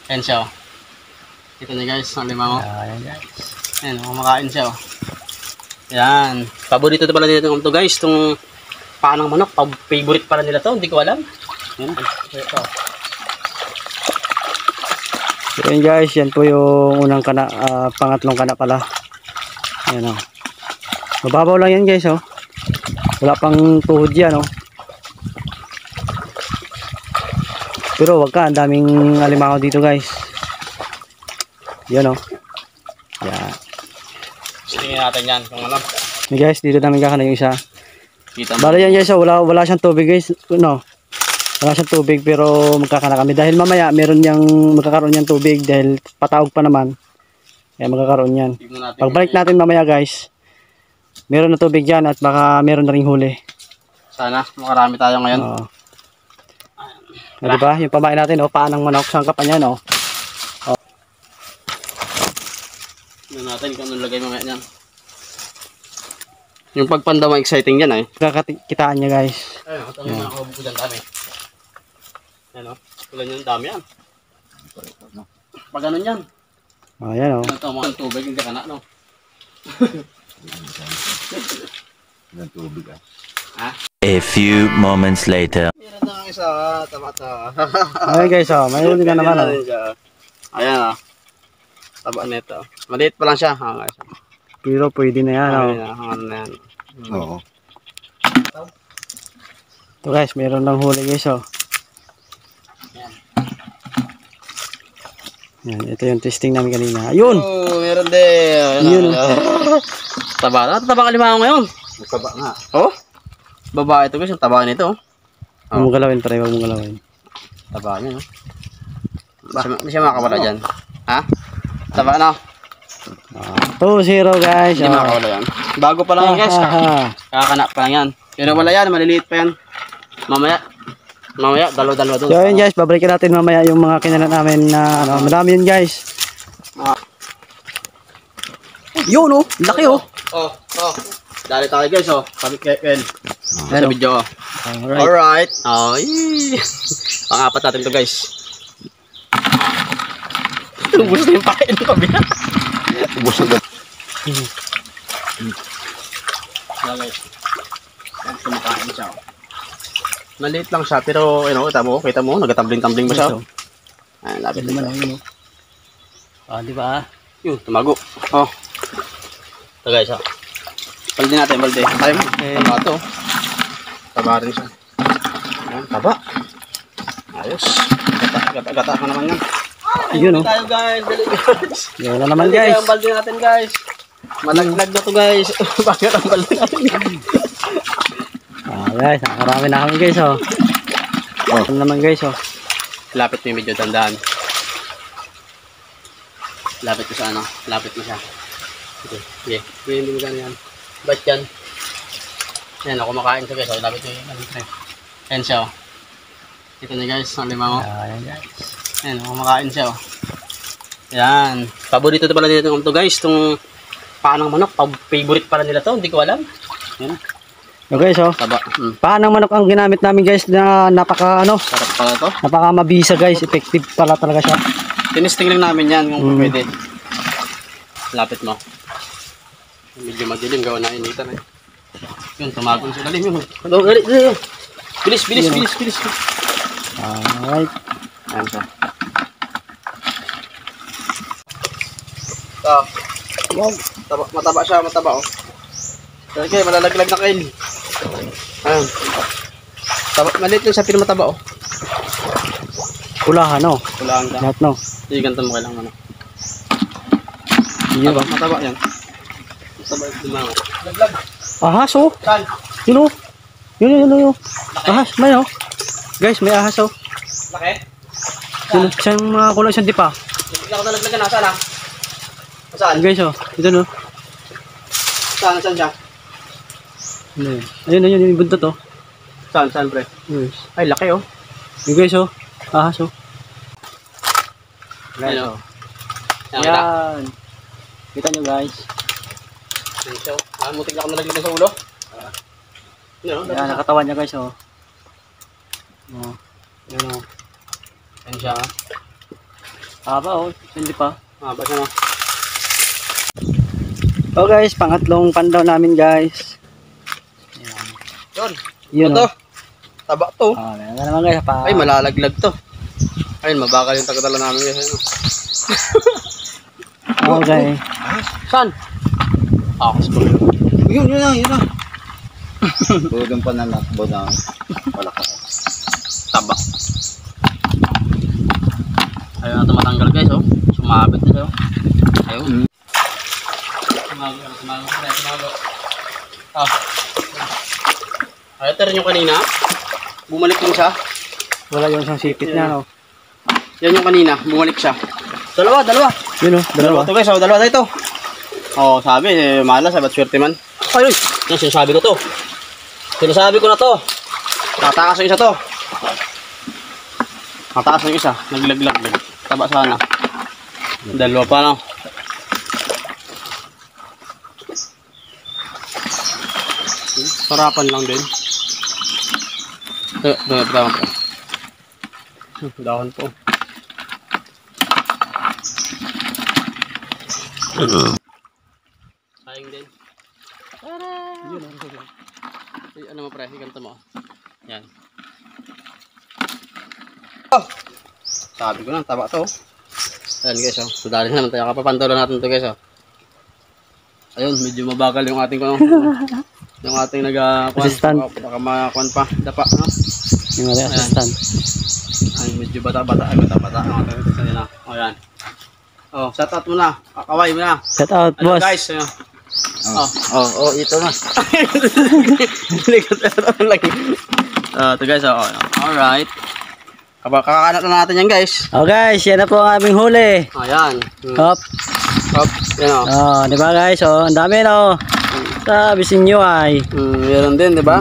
Ayan siya oh. Kita niyo guys, ang limango. Ayan guys. Ayan, kumakain siya oh. Ayan. Paborito pala nila itong guys, itong paa ng manok. Favorite pala nila to, hindi ko alam. Ayan. Ito. So yun guys, yan po yung unang kana, pangatlong kana pala. Ayan o. Mababaw lang yan guys o. Wala pang tuhod yan o. Pero wag ka, ang daming alimango dito guys. Yan o. Yan. Tingnan natin yan kung ano. Hey guys, dito namin kakana yung isa. Kita mo. Bala yan guys o, wala siyang tubig guys. No. Wala siyang tubig pero magkakana kami. Dahil mamaya meron magkakaroon niyang tubig dahil patawag pa naman. Kaya magkakaroon yan. Pagbalik natin mamaya guys, meron na tubig dyan at baka meron na ring huli. Sana makarami tayo ngayon. Oo. Diba? Yung pamain natin, paa ng manok, sangkap pa niyan, Tignan natin kung anong lagay mamaya niyan. Yung pagpandawa exciting yan eh. Kakakitaan niya guys. Ayun, ito yung mga kabubo dyan dami. Ayan o, kulan yung dami yan. Pag ganun yan. Ayan o. Ito mga tubig, hindi ka na, no? Ng tubig Ha? A few moments later. Meron na ang isa, tama-tama. Ayan guys may huli ka naman Ayan o. Taba nito. Maliit pa lang siya. Guys. Pero pwede na yan Hangan na yan. Oo. Ito guys, meron lang huli guys Yan, ito yung testing namin kanina. Ayun! Oh, meron din. Yun. Taba na. Taba ka limango ngayon. Magkaba nga. Oh? Babae ito guys. Ang taba nito. Huwag mong galawin pare, huwag mong galawin. Taba niya. Hindi siya makakawala dyan. Ha? Taba na. 2-0 guys. Hindi makakawala yan. Bago pa lang yan guys. Kakakanak pa lang yan. Pero wala yan. Maliliit pa yan. Mamaya, dalawa-dalawa doon. So yun guys, babalikan natin mamaya yung mga kinanan namin na madami yun guys. Yun laki Oh. Dali tayo guys Sabi Ken. Sa video Alright. Ay. Pang-apat natin to guys. Ubus na yung pain ko kabila. Ubus agad. Guys. Kumakain siya. Maliit lang siya pero kita mo nagatumbling-tumbling ba siya? Ayan, lapit na siya. Di ba? Yun, tumago. Ito guys balde natin, balde. Tayo mo. Taba ito. Taba rin siya. Ayan, taba. Ayos. Gata ka naman yan. Yun tayo guys. Dali guys. Yun na naman guys. Ang balde natin guys. Malaglag na to guys. Bakit ang balde natin guys? Guys, nakarami na kami guys Ito naman guys Lapit mo yung medyo tandaan. Lapit mo sa lapit mo siya. Okay. Hindi mo gano'n yan. Ba't yan? Ayan kumakain siya guys lapit mo yung ayan siya Ito niyo guys, ang limango. Ayan guys. Ayan kumakain siya Ayan. Paborito pala nila itong guys, itong paa ng manok. Favorite pala nila to, hindi ko alam. Ayan So guys taba. paa ng manok ang ginamit namin guys na napaka Sarap pala to. napaka mabisa guys, effective pala talaga siya. Tinisting lang namin yan kung pwede. Lapit mo. Medyo madilim, gawa na initan Yun, tumagong sa lalim yun. Bilis. Alright. Ayan siya. Wow. Mataba siya. Okay, malalaglag na kail. Ayan. Maliit lang siya, pero mataba Kulahan Kulaan ka. lahat Hindi ganito mo kailangan Yun. Mataba yan. Mataba yung limango. Laglag. Ahas Saan? Yun Yun Ahas, may guys, may ahas Laki? Yun, siyang mga kulay siyang dipa. Hindi ako nalaglagan. Nasaan Saan? Guys ito Saan siya? Ayun yung buntot Saan pre? Yes. Ay, laki Yung guys ahas Guys, Yan. Kita nyo guys. Mutik na ako nalaglag sa ulo. Yan, nakatawan niya guys Yan Yan siya. Haba oh, hindi pa. Haba siya no. Oh guys, pangatlong pandaw namin guys. Yun. Yun Ito. oh. Taba to. Oh, meron na naman guys. Ay, malalaglag to. Ayun, mabagal yung tagatala namin guys. Ayun, Okay. Saan? Akas ko. Yun na. Tulog pa na nakbo na malakas. Taba. Ayun na ito matanggal guys, oh. Sumabit na siya, oh. Ayun. Sumago. Ah. Ay, ito rin yung kanina. Bumalik din siya. Wala yung isang sipit na no. Yan yung kanina, bumalik siya. Dalawa. Yun oh, dalawa. Ito guys, oh, dalawa tayo ito. Oh, sabi, malas, ba't swerte man. Ay, yan, sinasabi ko to. Sinasabi ko na to. Tatakas yung isa to. Mataas yung isa, naglaglag. Taba sana. Dalawa pa lang. Sarapan lang din. Dahon po. Sayang din. Ay, ano mo pre, iganto mo. Yan. Oh! Sabi ko na, taba to. Ayan guys, oh. Sudali naman tayo. Kapapantulan natin to guys, oh. Ayun, medyo mabagal yung ating yung ating Assistant. baka makuan pa, dapa, no? Yung ating assistant. Ay, medyo bata-bata ang ating assistant na. Oh, yan. Oh, shout out mo na. Kakaway mo na. Shout out, Ano boss. guys? Ayun. Oh, ito na. Ito guys, oh. Alright. Kakakanat na natin yan guys. Oh guys, yan na po ang aming huli. Ayan. Hop. Hop. Yan o. Oh, di ba guys? Oh, ang dami no. Sabi sa inyo ay. Meron din, di ba?